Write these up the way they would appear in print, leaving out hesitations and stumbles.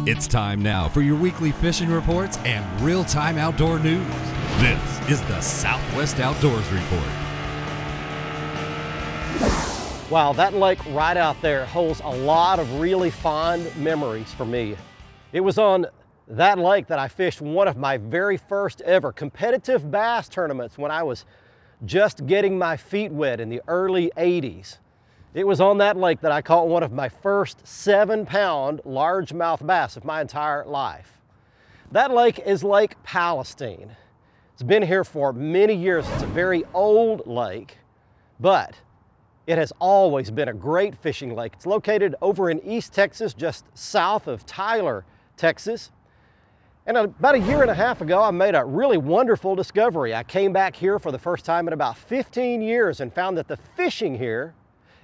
It's time now for your weekly fishing reports and real-time outdoor news. This is the Southwest Outdoors Report. Wow, that lake right out there holds a lot of really fond memories for me. It was on that lake that I fished one of my very first ever competitive bass tournaments when I was just getting my feet wet in the early 80s. It was on that lake that I caught one of my first 7-pound largemouth bass of my entire life. That lake is Lake Palestine. It's been here for many years. It's a very old lake, but it has always been a great fishing lake. It's located over in East Texas, just south of Tyler, Texas. And about a year and a half ago, I made a really wonderful discovery. I came back here for the first time in about 15 years and found that the fishing here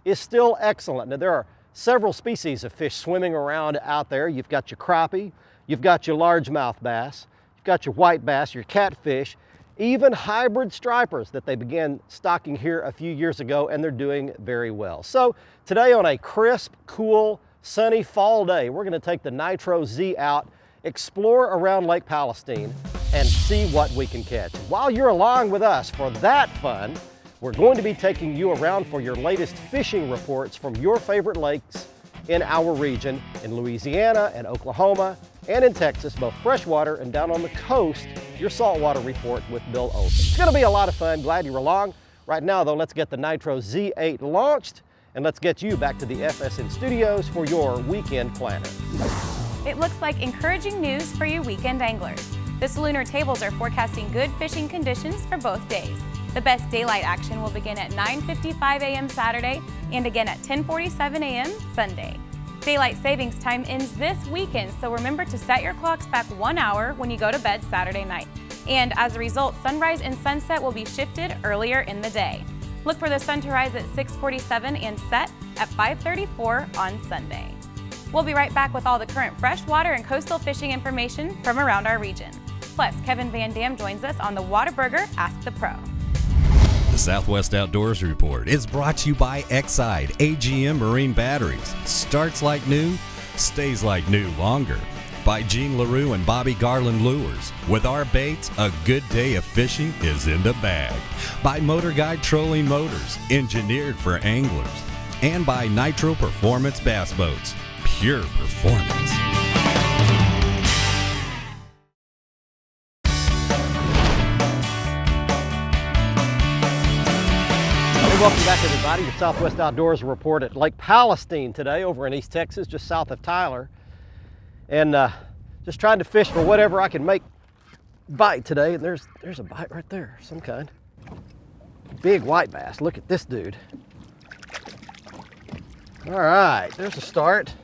is still excellent. Now, there are several species of fish swimming around out there. You've got your crappie, you've got your largemouth bass, you've got your white bass, your catfish, even hybrid stripers that they began stocking here a few years ago, and they're doing very well. So today, on a crisp, cool, sunny fall day, we're gonna take the Nitro Z out, explore around Lake Palestine, and see what we can catch. While you're along with us for that fun, we're going to be taking you around for your latest fishing reports from your favorite lakes in our region, in Louisiana and Oklahoma, and in Texas, both freshwater and down on the coast, your saltwater report with Bill Olson. It's gonna be a lot of fun. Glad you're along. Right now though, let's get the Nitro Z8 launched, and let's get you back to the FSN studios for your weekend planner. It looks like encouraging news for you weekend anglers. The Lunar tables are forecasting good fishing conditions for both days. The best daylight action will begin at 9:55 a.m. Saturday and again at 10:47 a.m. Sunday. Daylight savings time ends this weekend, so remember to set your clocks back 1 hour when you go to bed Saturday night. And as a result, sunrise and sunset will be shifted earlier in the day. Look for the sun to rise at 6:47 and set at 5:34 on Sunday. We'll be right back with all the current freshwater and coastal fishing information from around our region. Plus, Kevin Van Dam joins us on the Whataburger Ask the Pro. The Southwest Outdoors Report is brought to you by Exide AGM Marine Batteries. Starts like new, stays like new longer. By Gene LaRue and Bobby Garland Lures. With our baits, a good day of fishing is in the bag. By Motor Guide Trolling Motors, engineered for anglers. And by Nitro Performance Bass Boats, pure performance. Welcome back, everybody. Your Southwest Outdoors Report at Lake Palestine today over in East Texas, just south of Tyler. And just trying to fish for whatever I can make bite today. And there's a bite right there, some kind. Big white bass. Look at this dude. All right, there's a start.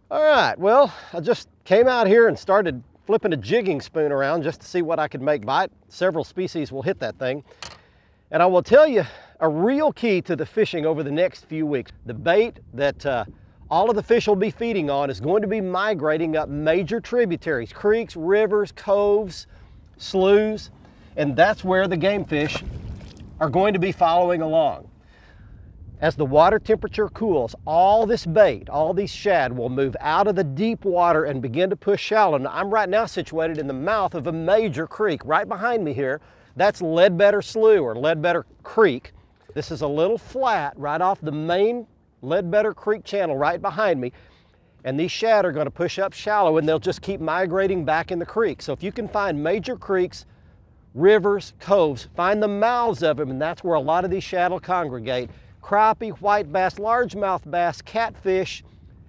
All right, well, I just came out here and started flipping a jigging spoon around just to see what I could make bite. Several species will hit that thing. And I will tell you a real key to the fishing over the next few weeks. The bait that all of the fish will be feeding on is going to be migrating up major tributaries, creeks, rivers, coves, sloughs, and that's where the game fish are going to be following along. As the water temperature cools, all this bait, all these shad will move out of the deep water and begin to push shallow. Now, I'm right now situated in the mouth of a major creek right behind me here. That's Ledbetter Slough or Ledbetter Creek. This is a little flat right off the main Ledbetter Creek channel right behind me. And these shad are going to push up shallow and they'll just keep migrating back in the creek. So if you can find major creeks, rivers, coves, find the mouths of them, and that's where a lot of these shad will congregate. Crappie, white bass, largemouth bass, catfish,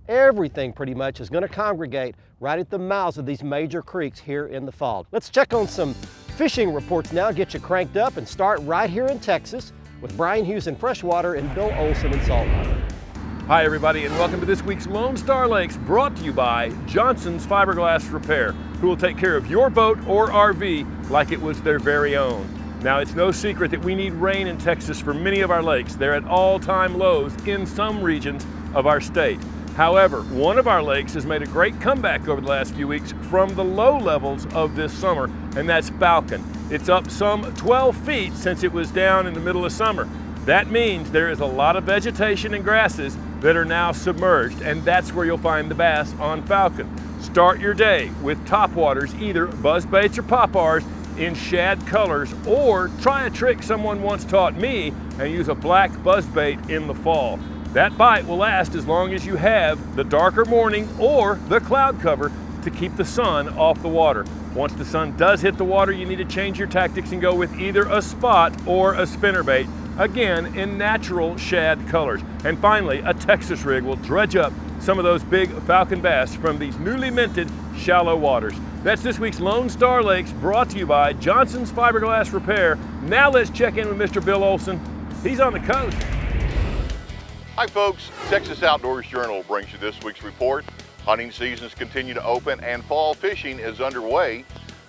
everything pretty much is going to congregate right at the mouths of these major creeks here in the fall. Let's check on some fishing reports now, get you cranked up, and start right here in Texas with Brian Hughes in freshwater and Bill Olson in saltwater. Hi everybody, and welcome to this week's Lone Star Lakes, brought to you by Johnson's Fiberglass Repair, who will take care of your boat or RV like it was their very own. Now, it's no secret that we need rain in Texas for many of our lakes. They're at all-time lows in some regions of our state. However, one of our lakes has made a great comeback over the last few weeks from the low levels of this summer, and that's Falcon. It's up some 12 feet since it was down in the middle of summer. That means there is a lot of vegetation and grasses that are now submerged, and that's where you'll find the bass on Falcon. Start your day with topwaters, either buzzbaits or poppars in shad colors, or try a trick someone once taught me and use a black buzzbait in the fall. That bite will last as long as you have the darker morning or the cloud cover to keep the sun off the water. Once the sun does hit the water, you need to change your tactics and go with either a spot or a spinnerbait, again in natural shad colors. And finally, a Texas rig will dredge up some of those big Falcon bass from these newly minted shallow waters. That's this week's Lone Star Lakes, brought to you by Johnson's Fiberglass Repair. Now let's check in with Mr. Bill Olson. He's on the coast. Hi folks, Texas Outdoors Journal brings you this week's report. Hunting seasons continue to open and fall fishing is underway.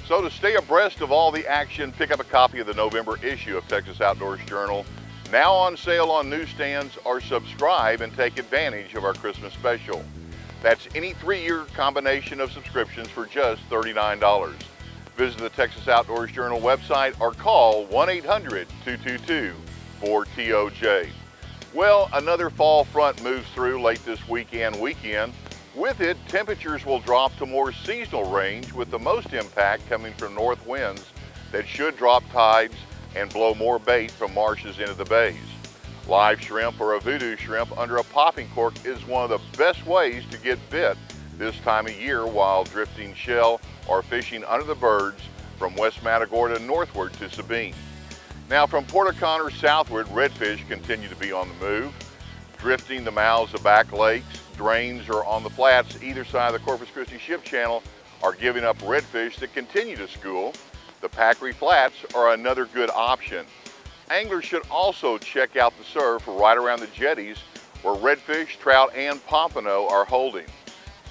So to stay abreast of all the action, pick up a copy of the November issue of Texas Outdoors Journal. Now on sale on newsstands, or subscribe and take advantage of our Christmas special. That's any 3-year combination of subscriptions for just $39. Visit the Texas Outdoors Journal website or call 1-800-222-4TOJ. Well, another fall front moves through late this weekend. With it, temperatures will drop to more seasonal range, with the most impact coming from north winds that should drop tides and blow more bait from marshes into the bays. Live shrimp or a voodoo shrimp under a popping cork is one of the best ways to get bit this time of year while drifting shell or fishing under the birds from West Matagorda northward to Sabine. Now from Port O'Connor southward, redfish continue to be on the move, drifting the mouths of back lakes. Drains are on the flats either side of the Corpus Christi Ship Channel are giving up redfish that continue to school. The Packery Flats are another good option. Anglers should also check out the surf right around the jetties where redfish, trout, and pompano are holding.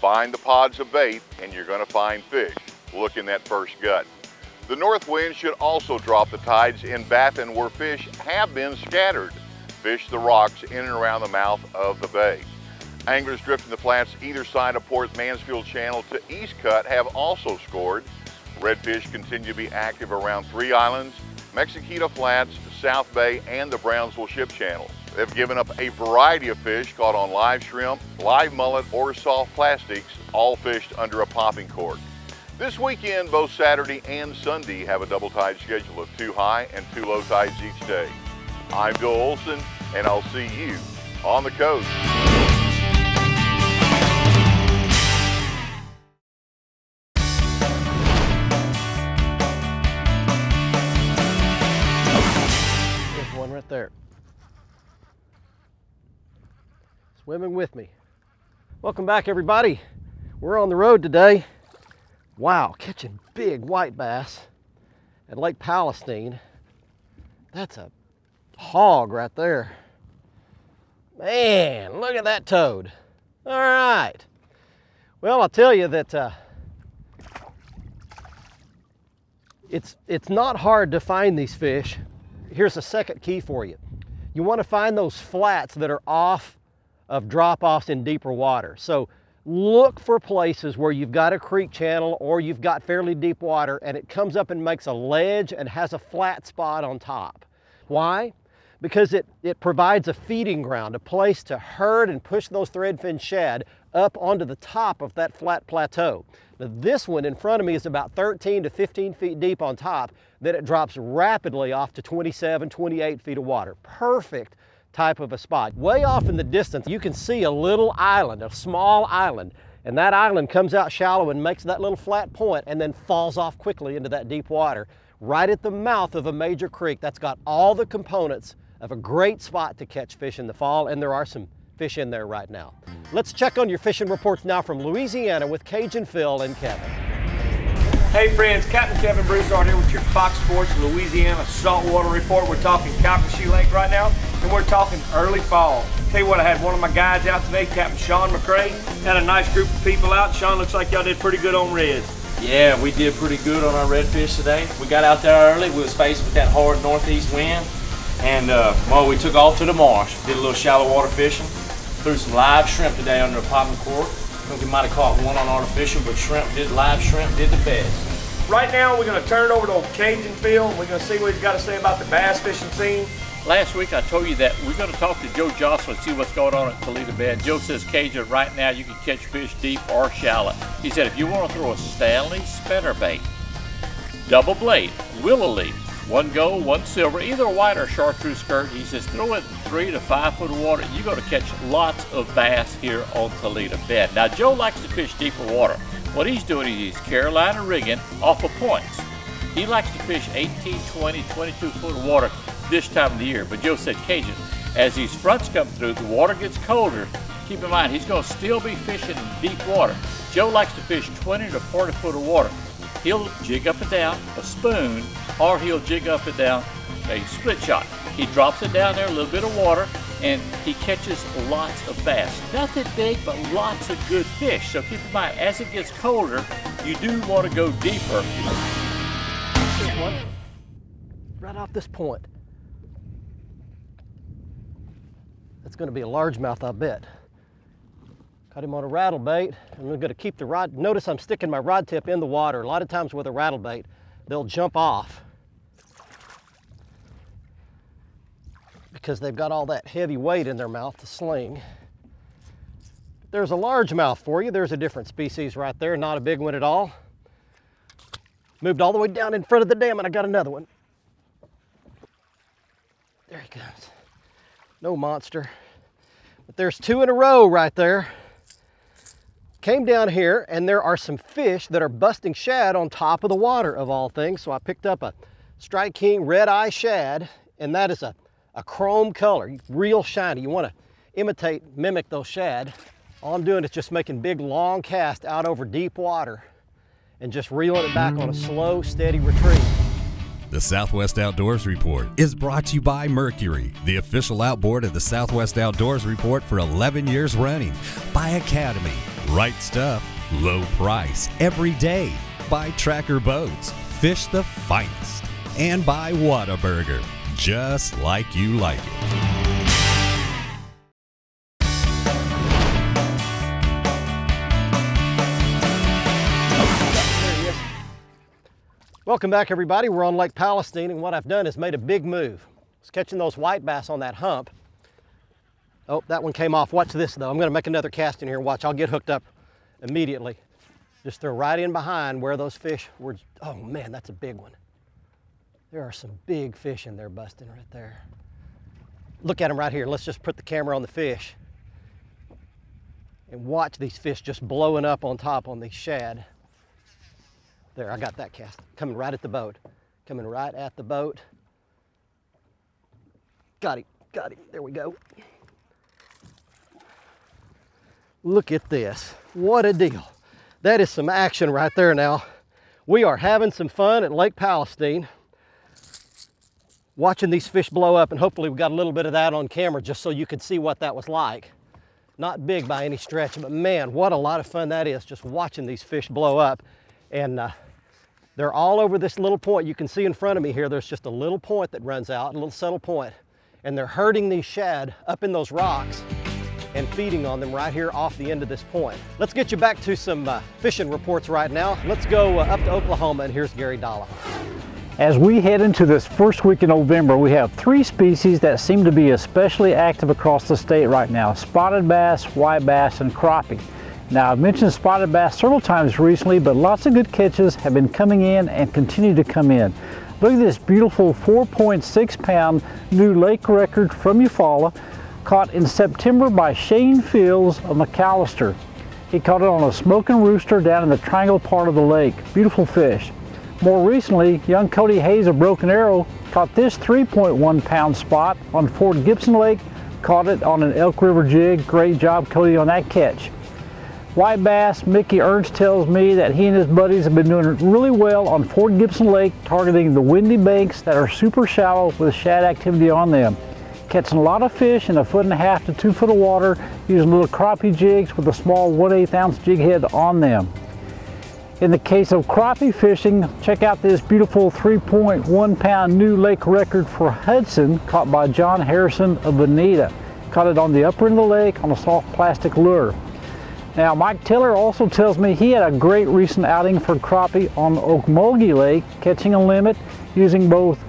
Find the pods of bait and you're going to find fish. Look in that first gut. The north wind should also drop the tides in Baffin where fish have been scattered. Fish the rocks in and around the mouth of the bay. Anglers drifting the flats either side of Port Mansfield Channel to East Cut have also scored. Redfish continue to be active around 3 Islands, Mexiquita Flats, South Bay, and the Brownsville Ship Channel. They've given up a variety of fish caught on live shrimp, live mullet, or soft plastics, all fished under a popping cork. This weekend, both Saturday and Sunday have a double tide schedule of 2 high and 2 low tides each day. I'm Bill Olson, and I'll see you on the coast. There's one right there. Swimming with me. Welcome back, everybody. We're on the road today. Wow, catching big white bass at Lake Palestine. That's a hog right there. Man, look at that toad. All right. Well, I'll tell you that it's not hard to find these fish. Here's a second key for you. You want to find those flats that are off of drop-offs in deeper water. So look for places where you've got a creek channel or you've got fairly deep water and it comes up and makes a ledge and has a flat spot on top. Why? Because it provides a feeding ground, a place to herd and push those threadfin shad up onto the top of that flat plateau. Now this one in front of me is about 13 to 15 feet deep on top, then it drops rapidly off to 27, 28 feet of water. Perfect type of a spot. Way off in the distance, you can see a little island, a small island, and that island comes out shallow and makes that little flat point and then falls off quickly into that deep water, right at the mouth of a major creek that's got all the components of a great spot to catch fish in the fall, and there are some fish in there right now. Let's check on your fishing reports now from Louisiana with Cajun Phil and Kevin. Hey friends, Captain Kevin Broussard here with your Fox Sports Louisiana Saltwater Report. We're talking Calcasieu Lake right now, and we're talking early fall. Tell you what, I had one of my guides out today, Captain Sean McCray. Had a nice group of people out. Sean, looks like y'all did pretty good on reds. Yeah, we did pretty good on our redfish today. We got out there early. We was faced with that hard northeast wind, and well, we took off to the marsh. Did a little shallow water fishing. Threw some live shrimp today under a popping cork. I think we might have caught one on artificial, but live shrimp did the best. Right now, we're going to turn it over to old Cajun Phil. We're going to see what he's got to say about the bass fishing scene Last week I told you that we're going to talk to Joe Jocelyn, see what's going on at Toledo Bend. Joe says, Cajun, right now you can catch fish deep or shallow. He said if you want to throw a Stanley spinnerbait, double blade, willow leaf, one gold, one silver, either a white or chartreuse skirt, he says throw it in 3 to 5 foot of water. You're going to catch lots of bass here on Toledo Bend. Now Joe likes to fish deeper water. What he's doing is he's Carolina rigging off of points. He likes to fish 18, 20, 22 foot of water this time of the year. But Joe said, Cajun, as these fronts come through, the water gets colder. Keep in mind, he's going to still be fishing in deep water. Joe likes to fish 20 to 40 foot of water. He'll jig up and down a spoon, or he'll jig up and down a split shot. He drops it down there, a little bit of water, and he catches lots of bass. Nothing big, but lots of good fish. So keep in mind, as it gets colder, you do want to go deeper. This one, right off this point. That's going to be a largemouth, I bet. Caught him on a rattle bait. I'm going to keep the rod. Notice I'm sticking my rod tip in the water. A lot of times with a rattle bait, they'll jump off because they've got all that heavy weight in their mouth to sling. There's a largemouth for you. There's a different species right there, not a big one at all. Moved all the way down in front of the dam and I got another one. There he comes. No monster. But there's 2 in a row right there. Came down here and there are some fish that are busting shad on top of the water of all things. So I picked up a Strike King red eye shad, and that is a chrome color, real shiny. You want to mimic those shad. All I'm doing is just making big long casts out over deep water and just reeling it back on a slow, steady retreat. The Southwest Outdoors Report is brought to you by Mercury, the official outboard of the Southwest Outdoors Report for 11 years running. By Academy, right stuff, low price, every day. By Tracker Boats, fish the finest. And by Whataburger, just like you like it. Welcome back, everybody. We're on Lake Palestine, and what I've done is made a big move. I was catching those white bass on that hump. Oh, that one came off. Watch this, though. I'm going to make another cast in here. Watch, I'll get hooked up immediately. Just throw right in behind where those fish were. Oh, man, that's a big one. There are some big fish in there busting right there. Look at them right here. Let's just put the camera on the fish and watch these fish just blowing up on top on these shad. There, I got that cast. Coming right at the boat. Coming right at the boat. Got him, got him. There we go. Look at this. What a deal. That is some action right there now. We are having some fun at Lake Palestine, watching these fish blow up, and hopefully we got a little bit of that on camera just so you could see what that was like. Not big by any stretch, but man, what a lot of fun that is, just watching these fish blow up. And they're all over this little point. You can see in front of me here, there's just a little point that runs out, a little subtle point. And they're herding these shad up in those rocks and feeding on them right here off the end of this point. Let's get you back to some fishing reports right now. Let's go up to Oklahoma, and here's Gary Dollar. As we head into this first week in November, we have 3 species that seem to be especially active across the state right now: spotted bass, white bass, and crappie. Now, I've mentioned spotted bass several times recently, but lots of good catches have been coming in and continue to come in. Look at this beautiful 4.6 pound new lake record from Eufaula, caught in September by Shane Fields of McAllister. He caught it on a smoking rooster down in the triangle part of the lake. Beautiful fish. More recently, young Cody Hayes of Broken Arrow caught this 3.1 pound spot on Fort Gibson Lake, caught it on an Elk River jig. Great job, Cody, on that catch. White bass, Mickey Ernst tells me that he and his buddies have been doing really well on Fort Gibson Lake, targeting the windy banks that are super shallow with shad activity on them. Catching a lot of fish in 1.5 to 2 foot of water, using little crappie jigs with a small 1/8 ounce jig head on them. In the case of crappie fishing, check out this beautiful 3.1 pound new lake record for Hudson, caught by John Harrison of Bonita. Caught it on the upper end of the lake on a soft plastic lure. Now, Mike Tiller also tells me he had a great recent outing for crappie on Okmulgee Lake, catching a limit using both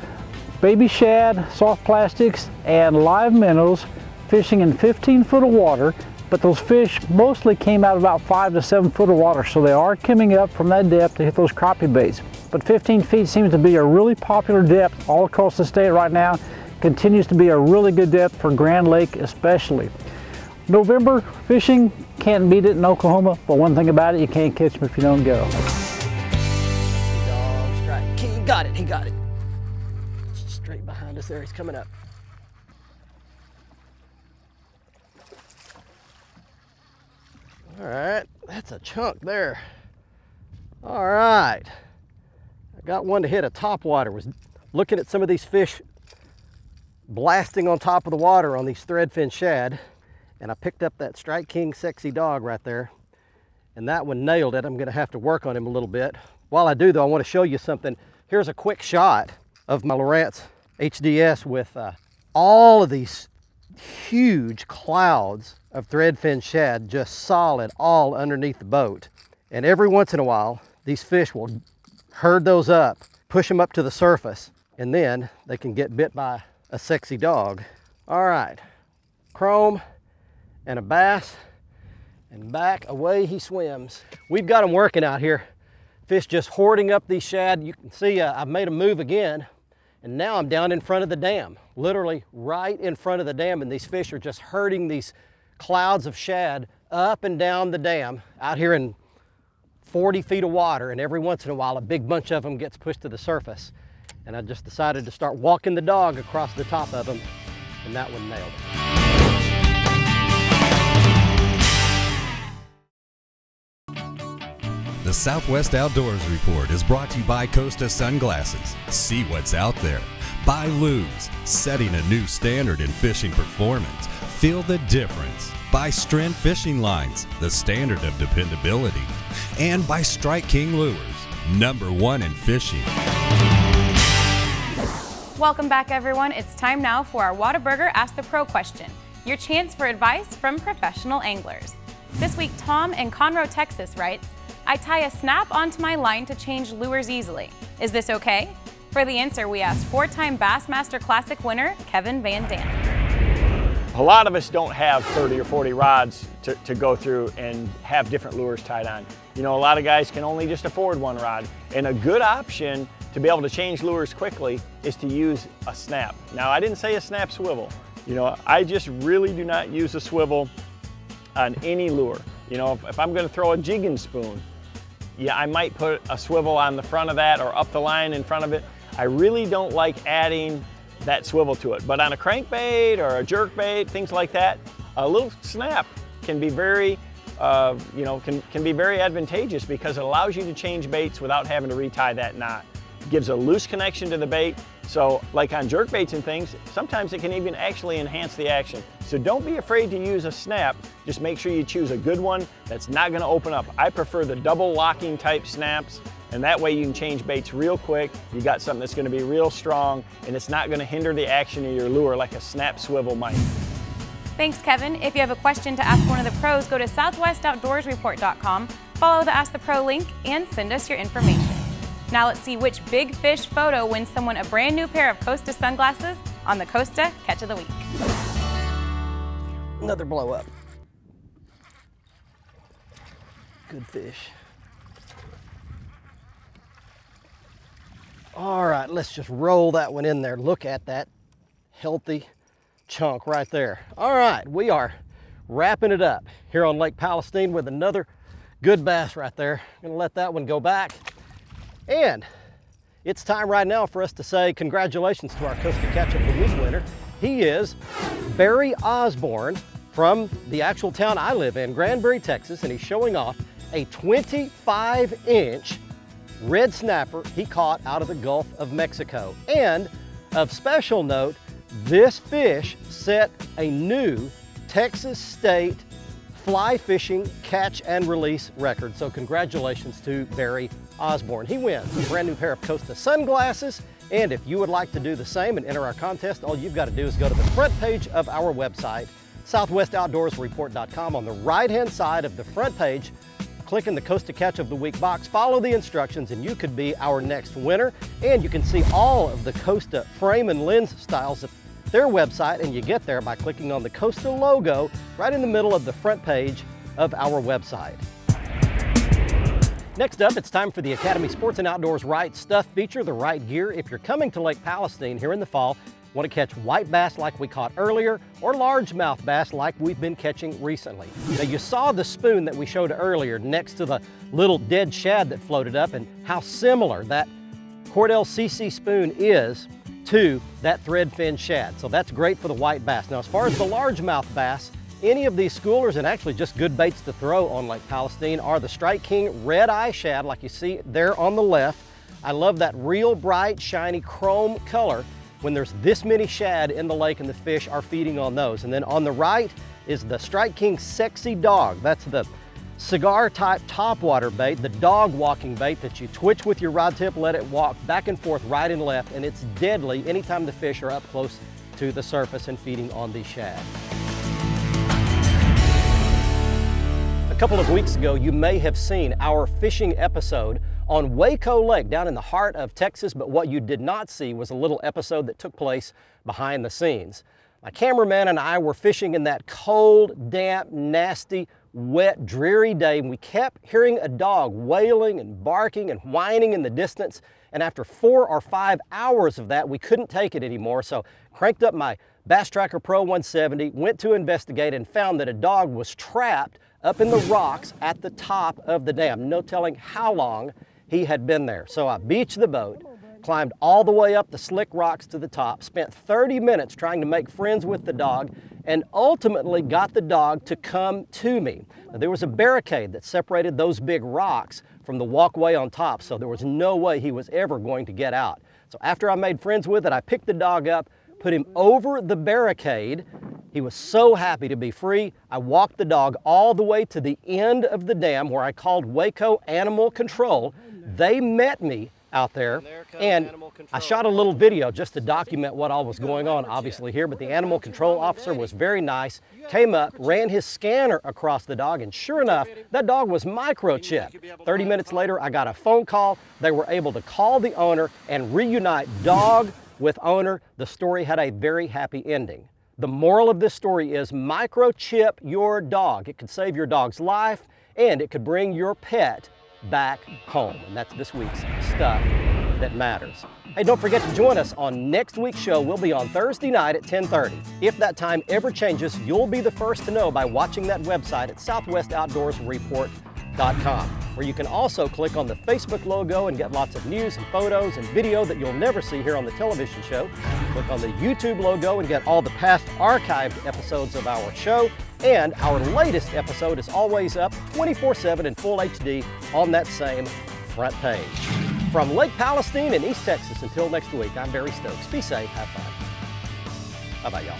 baby shad, soft plastics, and live minnows, fishing in 15 foot of water, but those fish mostly came out about 5 to 7 foot of water, so they are coming up from that depth to hit those crappie baits. But 15 feet seems to be a really popular depth all across the state right now. Continues to be a really good depth for Grand Lake especially. November fishing, can't beat it in Oklahoma, but one thing about it, you can't catch them if you don't go. Dog strike. He got it, he got it. Straight behind us there, he's coming up. All right, that's a chunk there. All right, I got one to hit a topwater. Was looking at some of these fish blasting on top of the water on these threadfin shad, and I picked up that Strike King Sexy Dog right there, and that one nailed it. I'm gonna have to work on him a little bit. While I do though, I wanna show you something. Here's a quick shot of my Lowrance HDS with all of these huge clouds of threadfin shad just solid all underneath the boat. And every once in a while, these fish will herd those up, push them up to the surface, and then they can get bit by a sexy dog. All right, chrome and a bass, and back away he swims. We've got him working out here. Fish just hoarding up these shad. You can see I've made them move again, and now I'm down in front of the dam, literally right in front of the dam, and these fish are just herding these clouds of shad up and down the dam out here in 40 feet of water, and every once in a while a big bunch of them gets pushed to the surface. And I just decided to start walking the dog across the top of them, and that one nailed it. The Southwest Outdoors Report is brought to you by Costa Sunglasses. See what's out there. By Luz, setting a new standard in fishing performance. Feel the difference. By Strand Fishing Lines, the standard of dependability. And by Strike King Lures, #1 in fishing. Welcome back, everyone. It's time now for our Whataburger Ask the Pro question, your chance for advice from professional anglers. This week, Tom in Conroe, Texas writes, I tie a snap onto my line to change lures easily. Is this okay? For the answer, we asked 4-time Bassmaster Classic winner Kevin Van Dam. A lot of us don't have 30 or 40 rods to go through and have different lures tied on. You know, a lot of guys can only just afford one rod, and a good option to be able to change lures quickly is to use a snap. Now, I didn't say a snap swivel. You know, I just really do not use a swivel on any lure. You know, if I'm gonna throw a jigging spoon, yeah, I might put a swivel on the front of that or up the line in front of it. I really don't like adding that swivel to it. But on a crankbait or a jerkbait, things like that, a little snap can be very, can be very advantageous because it allows you to change baits without having to retie that knot. It gives a loose connection to the bait. So like on jerkbaits and things, sometimes it can even actually enhance the action. So don't be afraid to use a snap. Just make sure you choose a good one that's not gonna open up. I prefer the double locking type snaps, and that way you can change baits real quick. You got something that's gonna be real strong, and it's not gonna hinder the action of your lure like a snap swivel might. Thanks, Kevin. If you have a question to ask one of the pros, go to southwestoutdoorsreport.com, follow the Ask the Pro link, and send us your information. Now let's see which big fish photo wins someone a brand new pair of Costa sunglasses on the Costa Catch of the Week. Another blow up. Good fish. All right, let's just roll that one in there. Look at that healthy chunk right there. All right, we are wrapping it up here on Lake Palestine with another good bass right there. I'm gonna let that one go back. And it's time right now for us to say congratulations to our Costa Catch of the Week winner. He is Barry Osborne from the actual town I live in, Granbury, Texas, and he's showing off a 25-inch red snapper he caught out of the Gulf of Mexico. And of special note, this fish set a new Texas state fly fishing catch and release record. So congratulations to Barry Osborne. He wins a brand new pair of Costa sunglasses. And if you would like to do the same and enter our contest, all you've got to do is go to the front page of our website, southwestoutdoorsreport.com. On the right-hand side of the front page, clicking the Costa Catch of the Week box, follow the instructions and you could be our next winner. And you can see all of the Costa frame and lens styles at their website, and you get there by clicking on the Costa logo right in the middle of the front page of our website. Next up, it's time for the Academy Sports and Outdoors Right Stuff feature, the right gear. If you're coming to Lake Palestine here in the fall, want to catch white bass like we caught earlier, or largemouth bass like we've been catching recently. Now you saw the spoon that we showed earlier next to the little dead shad that floated up, and how similar that Cordell CC spoon is to that threadfin shad. So that's great for the white bass. Now as far as the largemouth bass, any of these schoolers, and actually just good baits to throw on Lake Palestine, are the Strike King red eye shad like you see there on the left. I love that real bright, shiny chrome color when there's this many shad in the lake and the fish are feeding on those. And then on the right is the Strike King Sexy Dog. That's the cigar type topwater bait, the dog walking bait that you twitch with your rod tip, let it walk back and forth right and left, and it's deadly anytime the fish are up close to the surface and feeding on these shad. A couple of weeks ago, you may have seen our fishing episode on Waco Lake down in the heart of Texas, but what you did not see was a little episode that took place behind the scenes. My cameraman and I were fishing in that cold, damp, nasty, wet, dreary day, and we kept hearing a dog wailing and barking and whining in the distance, and after 4 or 5 hours of that, we couldn't take it anymore, so cranked up my Bass Tracker Pro 170, went to investigate, and found that a dog was trapped up in the rocks at the top of the dam. No telling how long he had been there. So I beached the boat, climbed all the way up the slick rocks to the top, spent 30 minutes trying to make friends with the dog, and ultimately got the dog to come to me. Now, there was a barricade that separated those big rocks from the walkway on top, so there was no way he was ever going to get out. So after I made friends with it, I picked the dog up, put him over the barricade. He was so happy to be free. I walked the dog all the way to the end of the dam where I called Waco Animal Control. They met me out there, and I shot a little video just to document what all was going on, obviously here, but the animal control officer was very nice, came up, ran his scanner across the dog, and sure enough, that dog was microchipped. 30 minutes later, I got a phone call. They were able to call the owner and reunite dog with owner. The story had a very happy ending. The moral of this story is microchip your dog. It could save your dog's life, and it could bring your pet back home. And that's this week's Stuff That Matters. Hey, don't forget to join us on next week's show. We'll be on Thursday night at 10:30. If that time ever changes, you'll be the first to know by watching that website at southwestoutdoorsreport.com, where you can also click on the Facebook logo and get lots of news and photos and video that you'll never see here on the television show. Click on the YouTube logo and get all the past archived episodes of our show. And our latest episode is always up 24/7 in full HD on that same front page. From Lake Palestine in East Texas, until next week, I'm Barry Stokes. Be safe, have fun. Bye-bye, y'all.